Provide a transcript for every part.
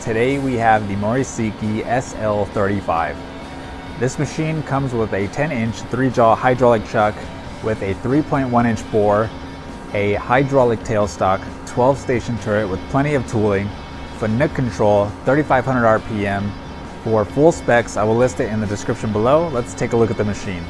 Today we have the Mori Seiki SL-35. This machine comes with a 10-inch 3-jaw hydraulic chuck with a 3.1-inch bore, a hydraulic tailstock, 12-station turret with plenty of tooling, Fanuc control, 3500 RPM. For full specs, I will list it in the description below. Let's take a look at the machine.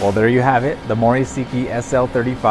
Well, there you have it, the Mori Seiki SL-35.